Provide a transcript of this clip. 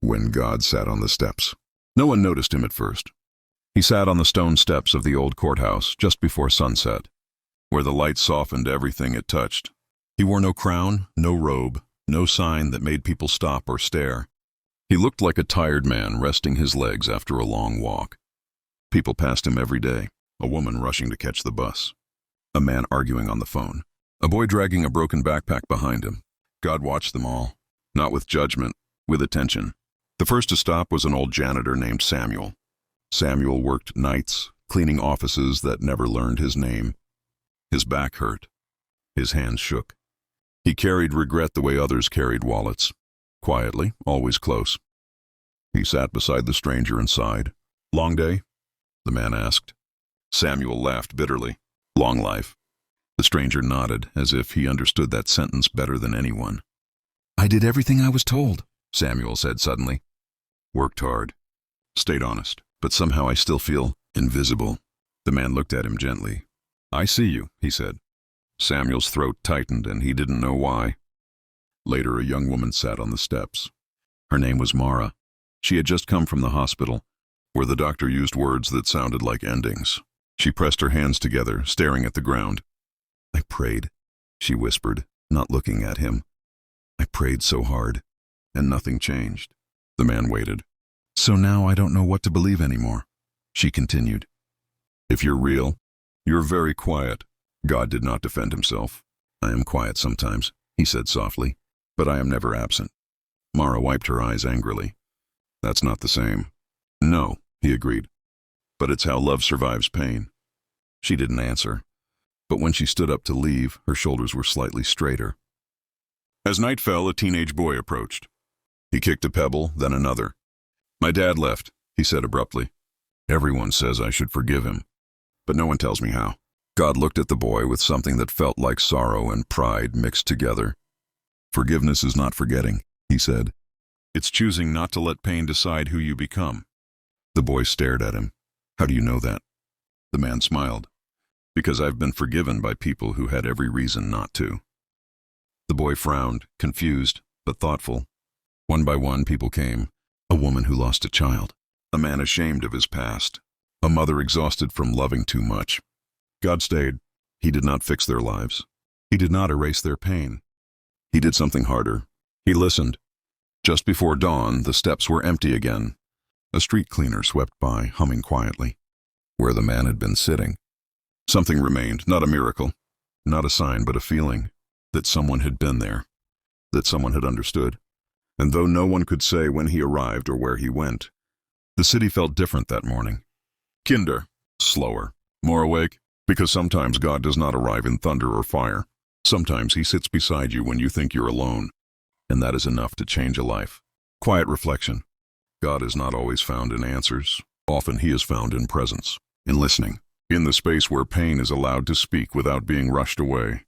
when God sat on the steps. No one noticed him at first. He sat on the stone steps of the old courthouse just before sunset, where the light softened everything it touched. He wore no crown, no robe, no sign that made people stop or stare. He looked like a tired man resting his legs after a long walk. People passed him every day, a woman rushing to catch the bus, a man arguing on the phone, a boy dragging a broken backpack behind him. God watched them all, not with judgment, with attention. The first to stop was an old janitor named Samuel. Samuel worked nights, cleaning offices that never learned his name. His back hurt. His hands shook. He carried regret the way others carried wallets. Quietly, always close. He sat beside the stranger and sighed. "Long day?" the man asked. Samuel laughed bitterly. "Long life." The stranger nodded, as if he understood that sentence better than anyone. "I did everything I was told," Samuel said suddenly. "Worked hard. Stayed honest. But somehow I still feel invisible." The man looked at him gently. "I see you," he said. Samuel's throat tightened, and he didn't know why. Later, a young woman sat on the steps. Her name was Mara. She had just come from the hospital, where the doctor used words that sounded like endings. She pressed her hands together, staring at the ground. "I prayed," she whispered, not looking at him. "I prayed so hard, and nothing changed." The man waited. "So now I don't know what to believe anymore," she continued. "If you're real, you're very quiet." God did not defend himself. "I am quiet sometimes," he said softly, "but I am never absent." Mara wiped her eyes angrily. "That's not the same." "No," he agreed. "But it's how love survives pain." She didn't answer, but when she stood up to leave, her shoulders were slightly straighter. As night fell, a teenage boy approached. He kicked a pebble, then another. "My dad left," he said abruptly. "Everyone says I should forgive him, but no one tells me how." God looked at the boy with something that felt like sorrow and pride mixed together. "Forgiveness is not forgetting," he said. "It's choosing not to let pain decide who you become." The boy stared at him. "How do you know that?" The man smiled. "Because I've been forgiven by people who had every reason not to." The boy frowned, confused, but thoughtful. One by one, people came. A woman who lost a child. A man ashamed of his past. A mother exhausted from loving too much. God stayed. He did not fix their lives. He did not erase their pain. He did something harder. He listened. Just before dawn, the steps were empty again. A street cleaner swept by, humming quietly, where the man had been sitting. Something remained, not a miracle, not a sign, but a feeling that someone had been there, that someone had understood. And though no one could say when he arrived or where he went, the city felt different that morning. Kinder, slower, more awake, because sometimes God does not arrive in thunder or fire. Sometimes he sits beside you when you think you're alone, and that is enough to change a life. Quiet reflection. God is not always found in answers. Often he is found in presence, in listening, in the space where pain is allowed to speak without being rushed away.